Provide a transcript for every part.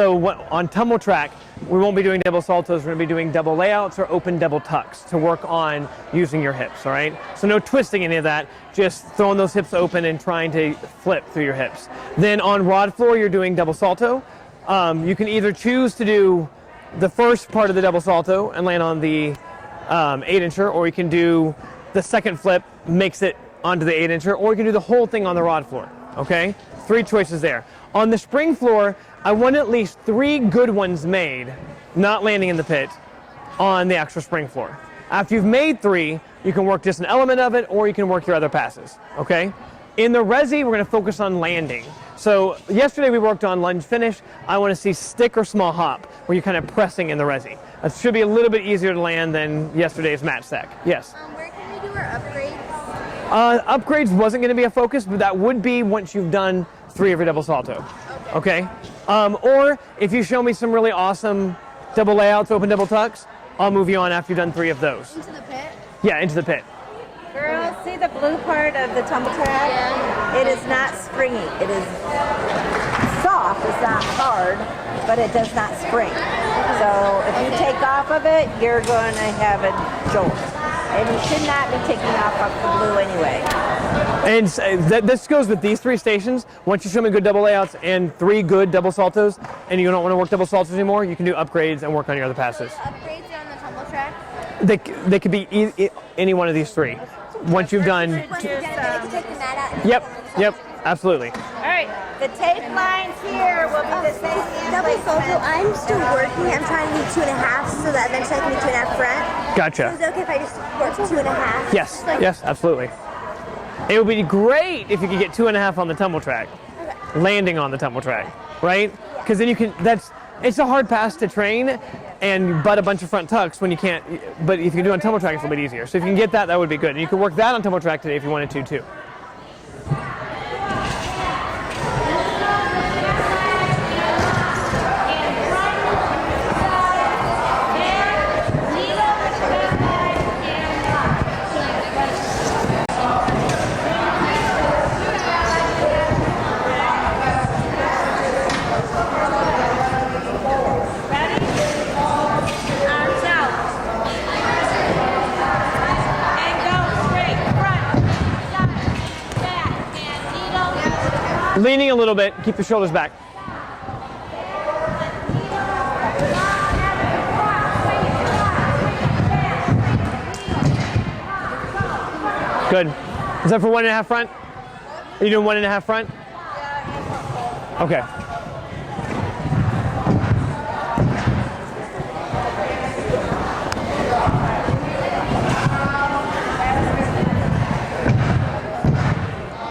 So on tumble track, we won't be doing double saltos. We're going to be doing double layouts or open double tucks to work on using your hips, all right? So no twisting any of that, just throwing those hips open and trying to flip through your hips. Then on rod floor, you're doing double salto. You can either choose to do the first part of the double salto and land on the 8-incher, or you can do the second flip, makes it onto the 8-incher, or you can do the whole thing on the rod floor, okay? 3 choices there. On the spring floor, I want at least 3 good ones made, not landing in the pit, on the actual spring floor. After you've made 3, you can work just an element of it, or you can work your other passes, okay? In the resi, we're gonna focus on landing. So yesterday we worked on lunge finish. I wanna see stick or small hop, where you're kind of pressing in the resi. It should be a little bit easier to land than yesterday's mat stack. Yes? Where can we do our upgrades? Upgrades wasn't gonna be a focus, but that would be once you've done 3 of your double salto. Okay? Or if you show me some really awesome double layouts, open double tucks, I'll move you on after you've done 3 of those. Into the pit? Yeah, into the pit. Girls, see the blue part of the tumble track? Yeah. It is not springy. It is soft. It's not hard, but it does not spring. So if you take off of it, you're going to have a jolt. And you should not be taking off of the blue anyway. And this goes with these 3 stations. Once you show me good double layouts and 3 good double saltos, and you don't want to work double saltos anymore, you can do upgrades and work on your other passes. So the upgrades are on the tumble track? They could be any one of these 3. Once you've done... Yep, absolutely. All right, the tape lines here will be the same. Double salto, I'm still working. I'm trying to do 2.5 so that eventually I can do 2.5 front. Gotcha. So is it okay if I just work 2.5? Yes, yes, absolutely. It would be great if you could get 2.5 on the tumble track, landing on the tumble track, right? Because then you can, it's a hard pass to train and butt a bunch of front tucks when you can't, but if you can do it on tumble track, it's a little bit easier. So if you can get that, that would be good. And you could work that on tumble track today if you wanted to, too. Leaning a little bit, keep the shoulders back. Good. Is that for 1.5 front? Are you doing 1.5 front? Okay.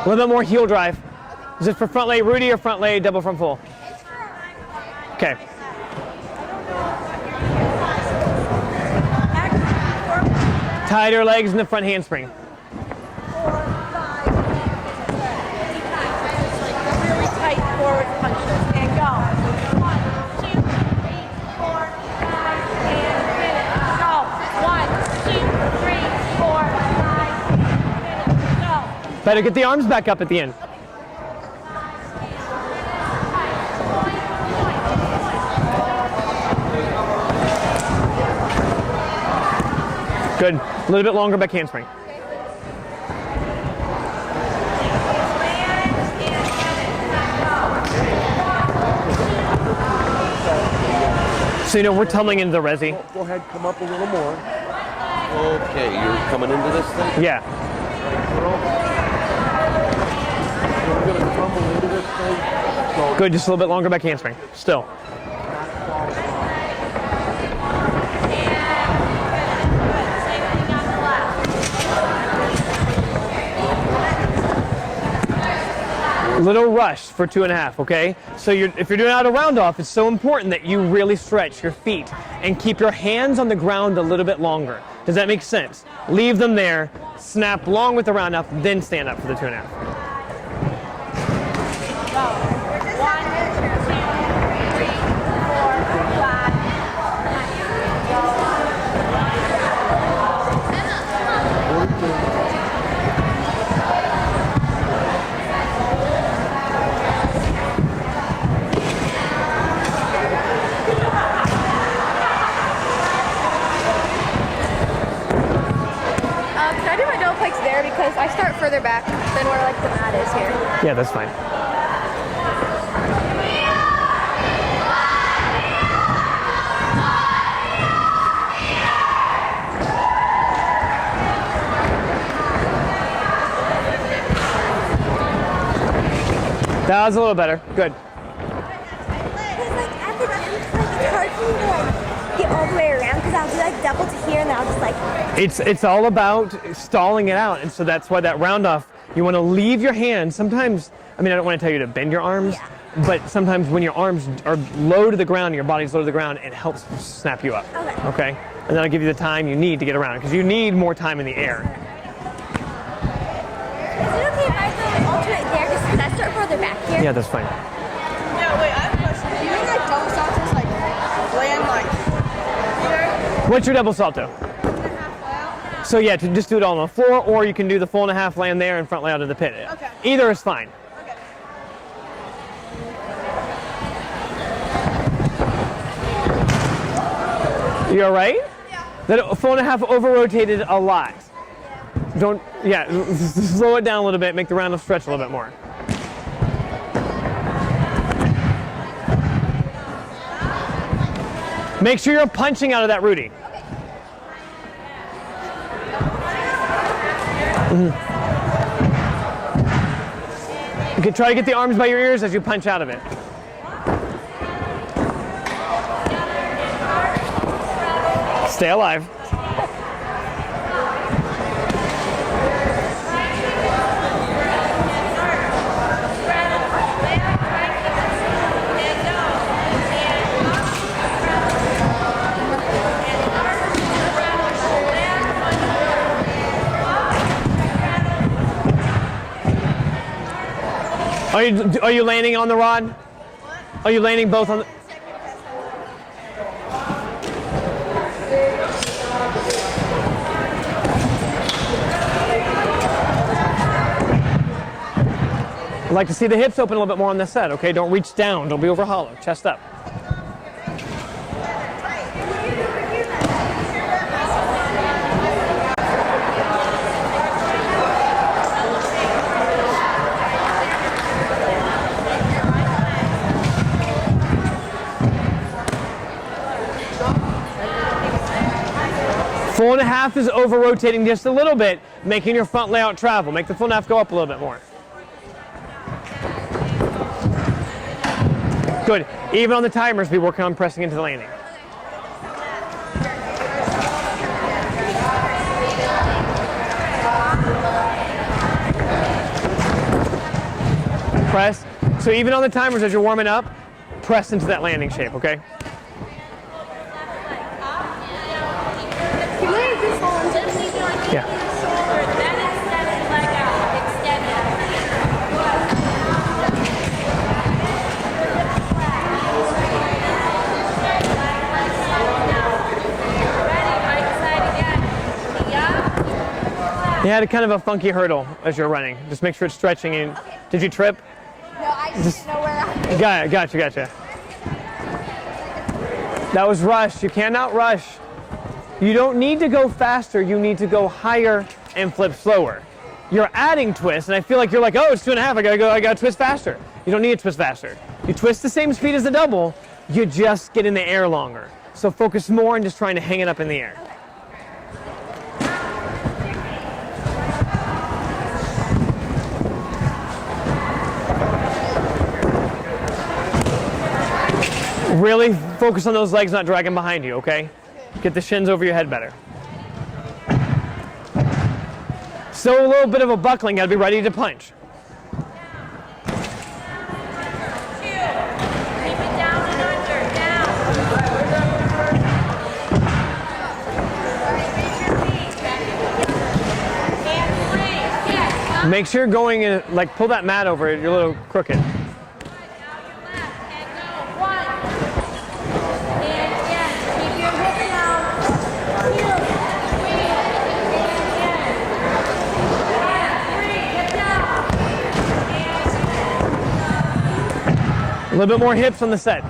A little bit more heel drive. Is it for front lay Rudy or front lay double front full? Okay. Tighter legs in the front handspring. Really tight forward punches. And go. 1, 2, 3, 4, 5, and finish. Go. 1, 2, 3, 4, 5, finish. Go. Better get the arms back up at the end. Good. A little bit longer back handspring. So you know we're tumbling into the resi. Go ahead, come up a little more. Okay, you're coming into this thing? Yeah. We're going to tumble into this thing. So Good. Just a little bit longer back handspring. Still. Little rush for 2.5, okay? So if you're doing out a round off, it's so important that you really stretch your feet and keep your hands on the ground a little bit longer. Does that make sense? Leave them there, snap long with the round off, then stand up for the 2.5. I start further back than where like the mat is here. Yeah, that's fine. That was a little better. Good. Because like at the gym, like it's hard for me to like get all the way around because I'll do like double to here and then I'll just like. It's all about stalling it out, and so that's why that round off, you want to leave your hands. Sometimes, I mean, I don't want to tell you to bend your arms, but sometimes when your arms are low to the ground, your body's low to the ground, it helps snap you up. Okay. Okay? And that'll give you the time you need to get around, because you need more time in the air. Is it okay if I throw an alternate there just because I start further back here? Yeah, that's fine. Yeah, wait, I have a question. Do you think like double saltos like land like here? What's your double salto? So yeah, to just do it all on the floor, or you can do the 4.5 land there and front layout of the pit. Okay. Either is fine. Okay. You all right? Yeah. That 4.5 over-rotated a lot. Don't, yeah, slow it down a little bit, make the round up stretch a little bit more. Make sure you're punching out of that, Rudy. You can try to get the arms by your ears as you punch out of it. Stay alive. Are you landing on the rod? Are you landing both on the... I'd like to see the hips open a little bit more on this set, okay? Don't reach down, don't be over hollow, chest up. Four and a half is over rotating just a little bit, making your front layout travel. Make the 4.5 go up a little bit more. Good. Even on the timers, be working on pressing into the landing. Press. So even on the timers as you're warming up, press into that landing shape, okay? Yeah. You had a kind of a funky hurdle as you're running. Just make sure it's stretching. And did you trip? No, I just know where I'm. Gotcha. That was rush. You cannot rush. You don't need to go faster, you need to go higher and flip slower. You're adding twists, and I feel like you're like, oh, it's 2.5, I gotta twist faster. You don't need to twist faster. You twist the same speed as the double, you just get in the air longer. So focus more on just trying to hang it up in the air. Really focus on those legs not dragging behind you, okay? Get the shins over your head better. So a little bit of a buckling, gotta be ready to punch. Make sure you're going in, like pull that mat over it, you're a little crooked. A little bit more hips on the set.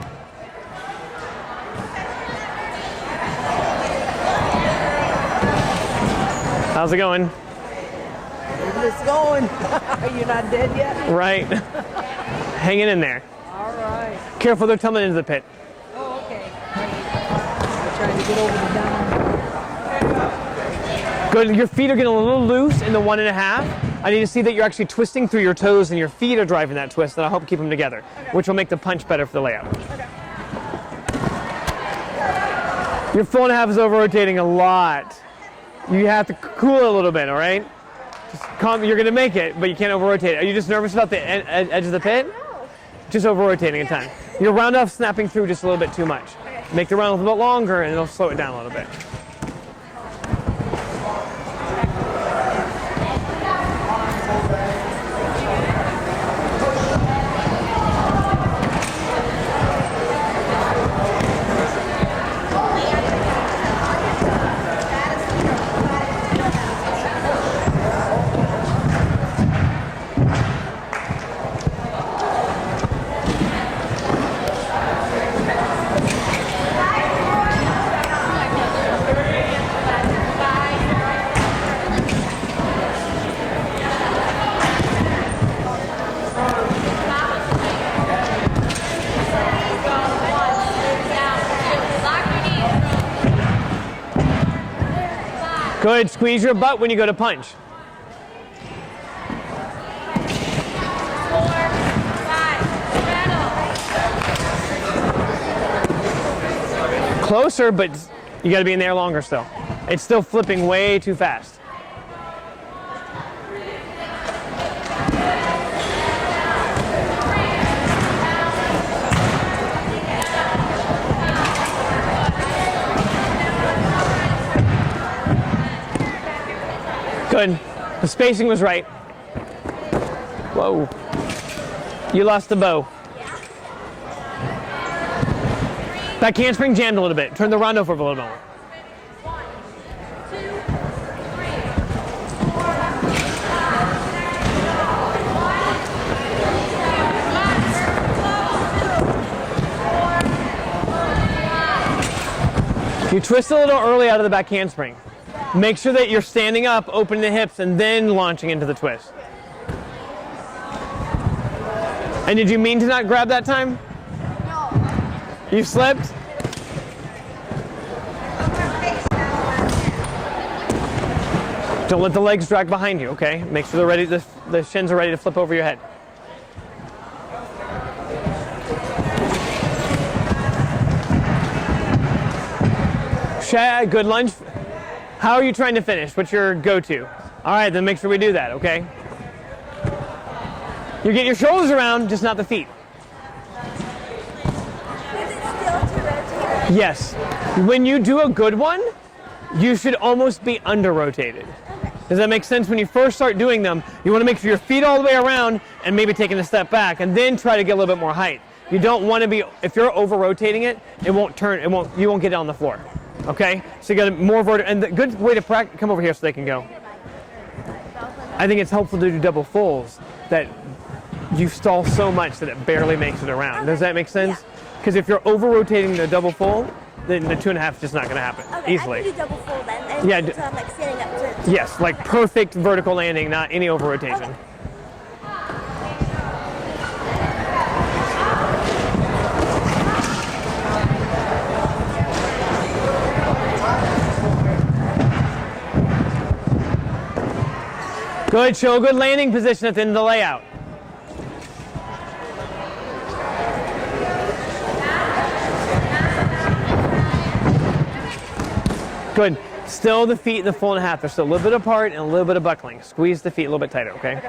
How's it going? It's going. You're not dead yet? Right. Hanging in there. All right. Careful, they're tumbling into the pit. Oh, okay. I'm trying to get over the down. Good. Your feet are getting a little loose in the 1.5. I need to see that you're actually twisting through your toes and your feet are driving that twist, and I'll help keep them together, which will make the punch better for the layout. Your 4.5 is over-rotating a lot. You have to cool a little bit, all right? Just calm, you're gonna make it, but you can't over-rotate. Are you just nervous about the edge of the pit? No. Just over-rotating a ton. Your round off snapping through just a little bit too much. Make the round off a little bit longer and it'll slow it down a little bit. Good, squeeze your butt when you go to punch. Closer, but you gotta be in there longer still. It's still flipping way too fast. Good. The spacing was right. Whoa. You lost the bow. Back handspring jammed a little bit. Turn the round over a little more. You twist a little early out of the back handspring. Make sure that you're standing up, opening the hips, and then launching into the twist. And did you mean to not grab that time? No. You slipped? Don't let the legs drag behind you, okay? Make sure they're ready, the shins are ready to flip over your head. Good lunge. How are you trying to finish? What's your go-to? All right, then make sure we do that, okay? You get your shoulders around, just not the feet. Is it still to rotate? Yes. When you do a good one, you should almost be under-rotated. Does that make sense? When you first start doing them, you want to make sure your feet all the way around and maybe taking a step back, and then try to get a little bit more height. You don't want to be, if you're over-rotating it, it won't turn, you won't get it on the floor. Okay? So you got more vertical, and the good way to practice, come over here so they can go. I think it's helpful to do double fulls that you stall so much that it barely makes it around. Does that make sense? Because if you're over-rotating the double full, then the 2.5 is just not going to happen easily. I can do double full then. And Yeah, so I'm like standing up to yes, like perfect vertical landing, not any over-rotation. Okay. Good, show a good landing position at the end of the layout. Good. Still the feet in the 4.5. They're still a little bit apart and a little bit of buckling. Squeeze the feet a little bit tighter, okay?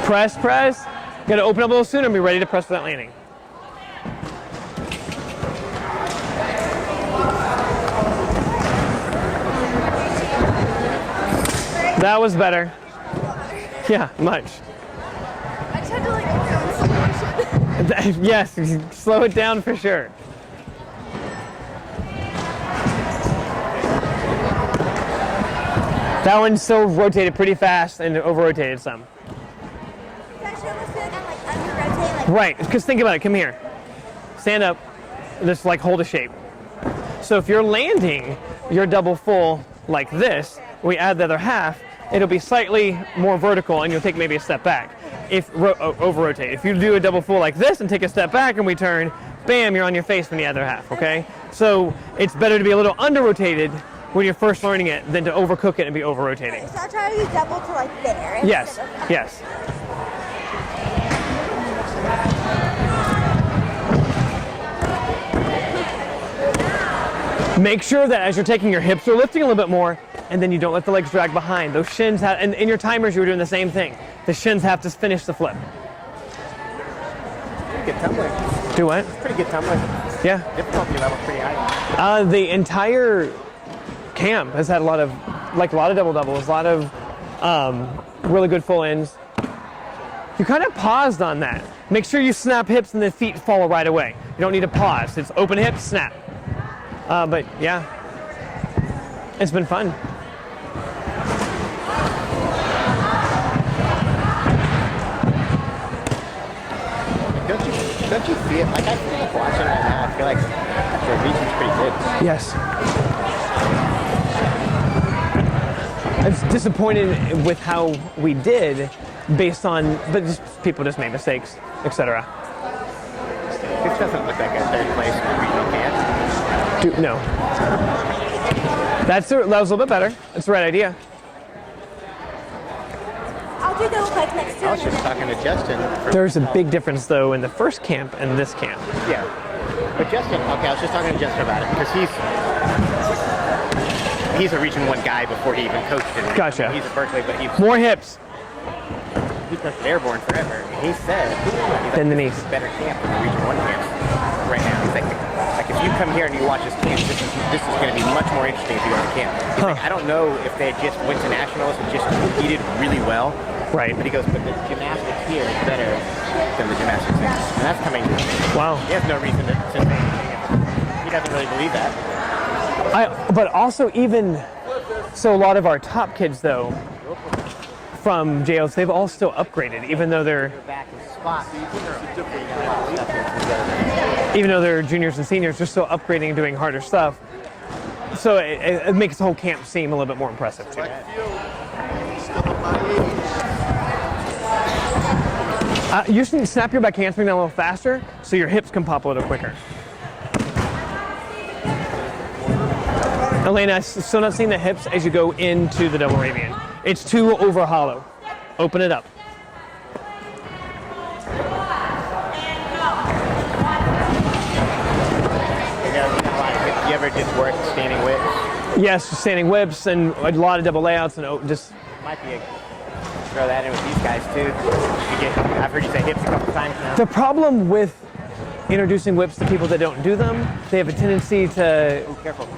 Press, press. Got to open up a little sooner and be ready to press for that landing. That was better. Yeah, much. I tried to like go in slow motion. Yes, slow it down for sure. That one still rotated pretty fast and over-rotated some. It's actually Right, because think about it. Come here. Stand up. Just like hold a shape. So if you're landing your double full like this, we add the other half, it'll be slightly more vertical and you'll take maybe a step back. If over rotate. If you do a double full like this and take a step back and we turn, bam, you're on your face from the other half, okay? So it's better to be a little under rotated when you're first learning it than to overcook it and be over rotating. So I try to do double to like there. Yes, instead of- yes. Make sure that as you're taking your hips are lifting a little bit more, and then you don't let the legs drag behind. Those shins have, and in your timers you were doing the same thing. The shins have to finish the flip. Pretty good tumbling. Do what? Pretty good tumbling. Yeah. Difficulty level pretty high. The entire camp has had a lot of double doubles, a lot of really good full ends. You kind of paused on that. Make sure you snap hips and the feet follow right away. You don't need to pause. It's open hips, snap. But yeah, it's been fun. Don't you feel like I feel like watching right now? I feel like the region's pretty good. Yes. I was disappointed with how we did based on, but people just made mistakes, etc. This doesn't look like a third place in the regional camp. No. That was a little bit better. That's the right idea. I'll do double pike next to I was it. just talking to Justin. There's a big difference though in the first camp and this camp. Yeah. But Justin, okay, I was just talking to Justin about it because he's a Region 1 guy before he even coached in. Gotcha. He's at Berkeley, but he More hips. coached Airborne forever. And he said Than the this knees. is a better camp than the Region 1 camp right now. He's like if you come here and you watch this camp, this is going to be much more interesting if you go to camp. He's like, I don't know if they just went to nationals and just competed really well. Right. But he goes, but the gymnastics here is better than the gymnastics there. And that's coming. Wow. He has no reason to say anything. He doesn't really believe that. But also even, so a lot of our top kids though, from JOs, they've all still upgraded, even though they're juniors and seniors, they're still upgrading and doing harder stuff. So it makes the whole camp seem a little bit more impressive too. You should snap your back handspring down a little faster so your hips can pop a little quicker. Elena, still not seeing the hips as you go into the double Arabian. It's too over hollow. Open it up. You ever just work standing whips? Yes, standing whips and a lot of double layouts and just. Might be throw that in with these guys too. I've heard you say hips a couple times now. The problem with introducing whips to people that don't do them, they have a tendency to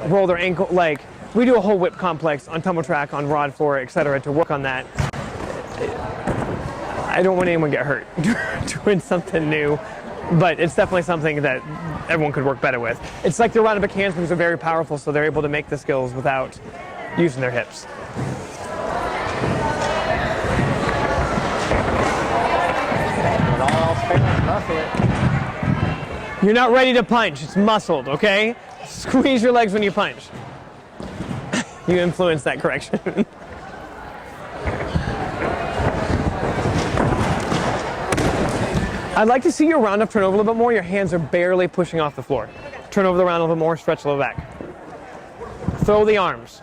roll their ankle. Like we do a whole whip complex on tumble track, on rod floor, etc. to work on that. I don't want anyone to get hurt doing something new, but it's definitely something that everyone could work better with. It's like the round back handsprings are very powerful, so they're able to make the skills without using their hips. You're not ready to punch, it's muscled, okay? Squeeze your legs when you punch. You influence that correction. I'd like to see your round up turn over a little bit more. Your hands are barely pushing off the floor. Turn over the round a little bit more, stretch a little back. Throw the arms.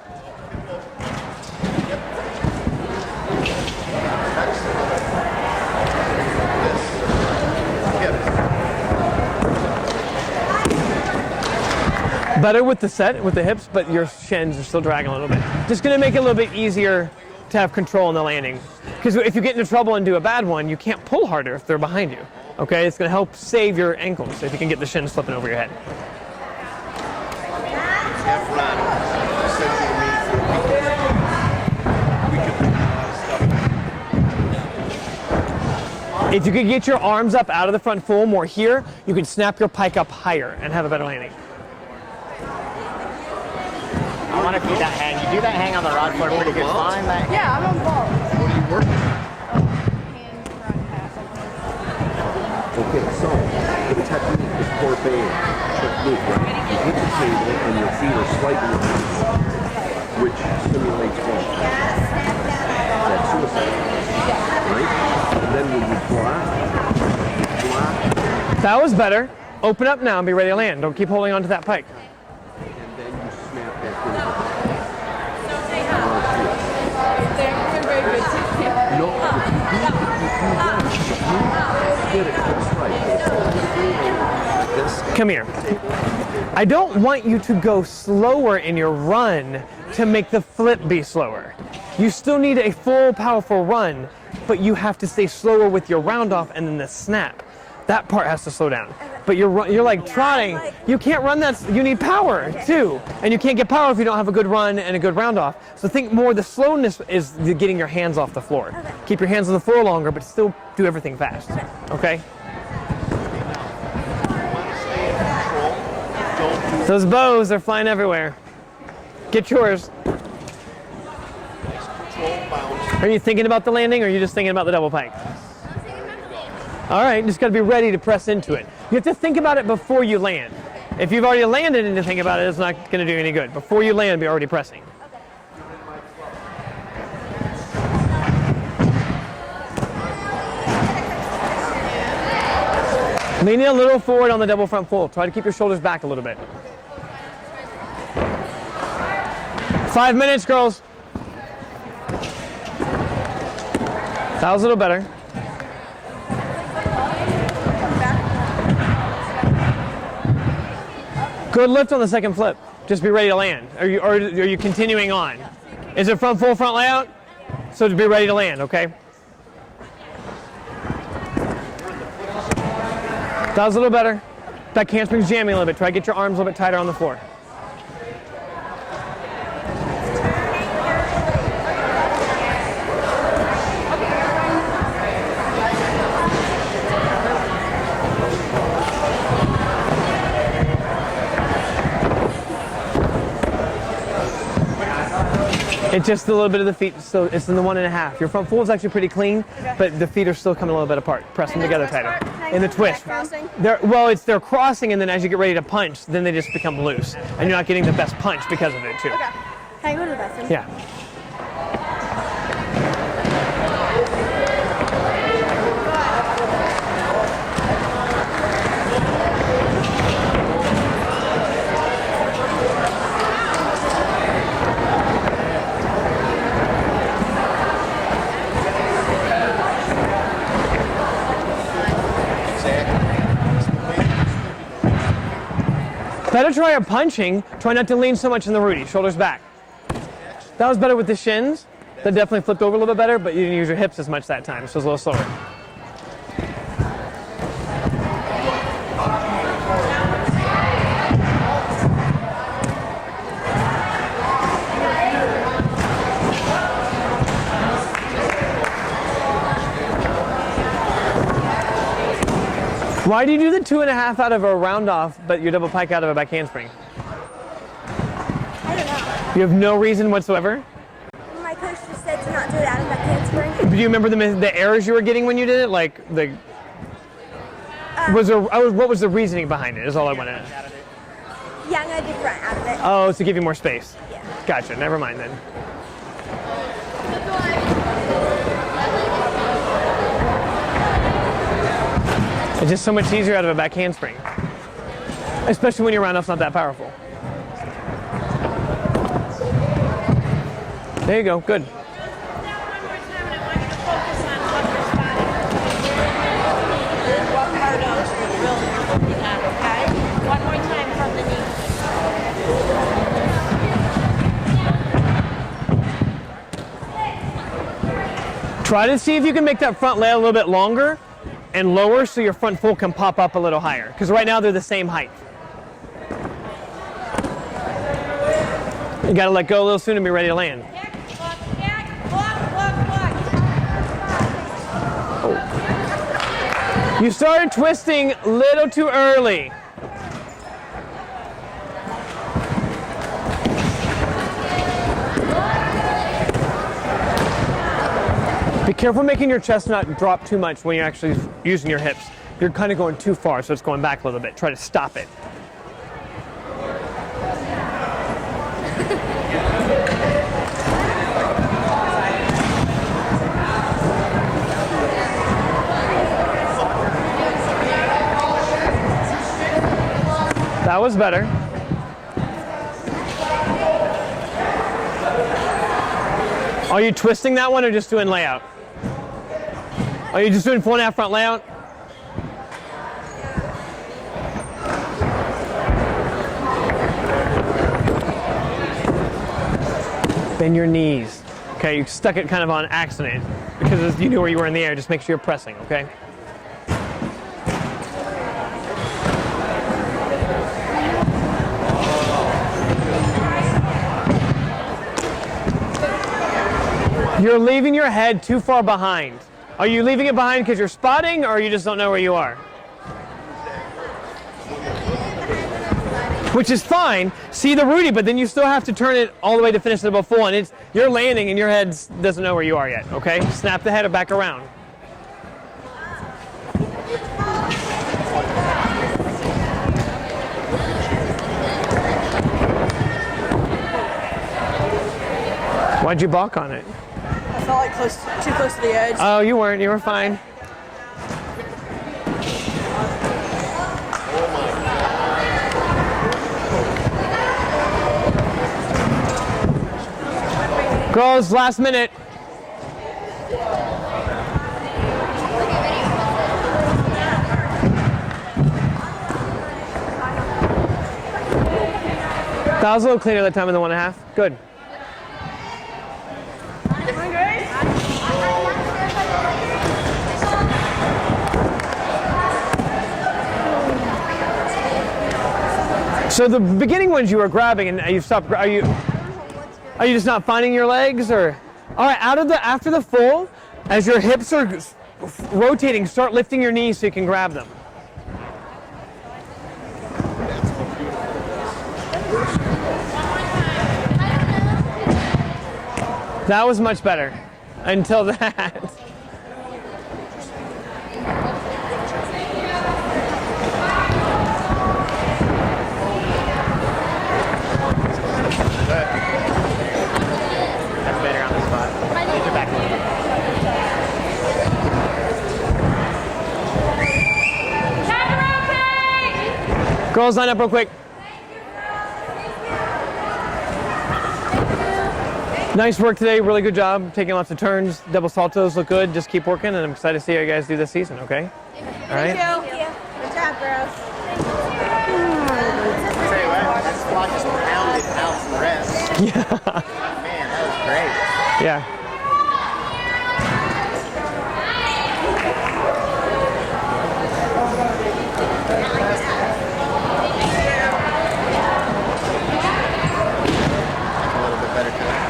Better with the set, with the hips, but your shins are still dragging a little bit. Just gonna make it a little bit easier to have control in the landing. Because if you get into trouble and do a bad one, you can't pull harder if they're behind you. Okay, it's gonna help save your ankles if you can get the shins flipping over your head. If you could get your arms up out of the front full more here, you could snap your pike up higher and have a better landing. I want to do that hang. You do that hang on the rod floor pretty good. Fine, that Yeah, I'm on ball. What are you working on? Hand front pass. Okay. So, the technique, the core band technique, right? You hit the table and your feet are slightly loose, which simulates what? That suicide, right? And then when you block, That was better. Open up now and be ready to land. Don't keep holding on to that pike. and then you snap back into it. No, if you get it just right, like this. Come here. I don't want you to go slower in your run to make the flip be slower. You still need a full, powerful run, but you have to stay slower with your round off and then the snap. That part has to slow down. But you're like trotting. You can't run that. You need power too, and you can't get power if you don't have a good run and a good round off. So think more. The slowness is the getting your hands off the floor. Keep your hands on the floor longer, but still do everything fast. Okay. Those bows are flying everywhere. Get yours. Are you thinking about the landing, or are you just thinking about the double pike? All right, just got to be ready to press into it. You have to think about it before you land. If you've already landed and you think about it, it's not going to do any good. Before you land, be already pressing. Lean in a little forward on the double front full. Try to keep your shoulders back a little bit. 5 minutes, girls. That was a little better. Good lift on the second flip. Just be ready to land. Are you continuing on? Is it front full front layout? So to be ready to land, okay? That was a little better. That hamstring's jamming a little bit. Try to get your arms a little bit tighter on the floor. It's just a little bit of the feet, so it's in the 1.5. Your front full is actually pretty clean, but the feet are still coming a little bit apart. Press them together tighter. In the twist. They're crossing, and then as you get ready to punch, then they just become loose. And you're not getting the best punch because of it, too. Okay. Can I go to the bathroom? Yeah. Better try a punching. Try not to lean so much in the Rudy. Shoulders back. That was better with the shins. That definitely flipped over a little bit better, but you didn't use your hips as much that time, so it was a little slower. Why do you do the 2.5 out of a round off, but your double pike out of a back handspring? I don't know. You have no reason whatsoever? My coach just said to not do it out of my handspring. Do you remember the errors you were getting when you did it? Like the what was the reasoning behind it? Is all I want to know. Yeah, I'm gonna do front out of it. Oh, to give you more space. Yeah. Gotcha. Never mind then. It's just so much easier out of a back handspring, especially when your round off's not that powerful. There you go. Good. One more time from the knee. Try to see if you can make that front leg a little bit longer and lower so your front full can pop up a little higher. Because right now they're the same height. You got to let go a little soon and be ready to land. You started twisting a little too early. Be careful making your chest not drop too much when you're actually using your hips. you're kind of going too far, so it's going back a little bit. Try to stop it. That was better. Are you twisting that one or just doing layout? Are you just doing 4.5 front layout? Bend your knees. Okay, you stuck it kind of on accident because you knew where you were in the air. Just make sure you're pressing, okay? You're leaving your head too far behind. Are you leaving it behind because you're spotting or you just don't know where you are? Which is fine. See the Rudy, but then you still have to turn it all the way to finish the double full, and you're landing and your head doesn't know where you are yet, okay? Snap the head back around. Why'd you balk on it? I felt like too close to the edge. Oh, you weren't. You were fine. Girls, last minute. That was a little cleaner that time in the 1.5. Good. So the beginning ones you were grabbing and you stopped. Are you just not finding your legs, or? All right, after the full, as your hips are rotating, start lifting your knees so you can grab them. That was much better until that. That's better on the spot. Get your back. Girls, line up real quick. Nice work today. Really good job. Taking lots of turns. Double saltos look good. Just keep working, and I'm excited to see how you guys do this season, okay? All right? Thank you. Good job, girls. Tell you what, that squat just pounded out some reps. Yeah. Man, that was great. Yeah. A little bit better today.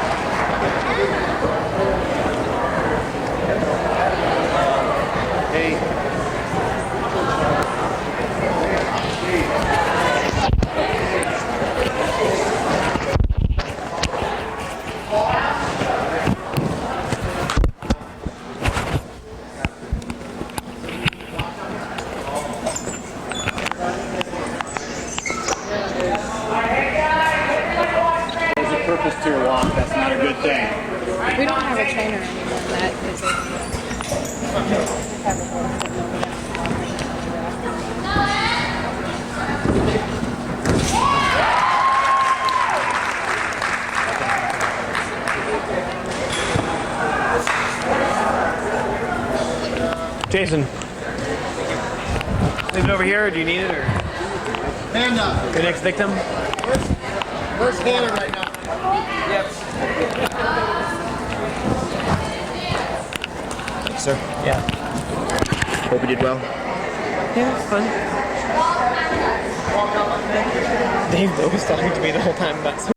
Hey. There's a purpose to your walk. That's not a good thing. We don't have a trainer anymore. That is Jason. Leave it over here, or do you need it, or? Hand up. Your next victim? Where's Hannah right now? Sir? Yeah. Hope you did well. Yeah, it's fun. Dave was talking to me the whole time about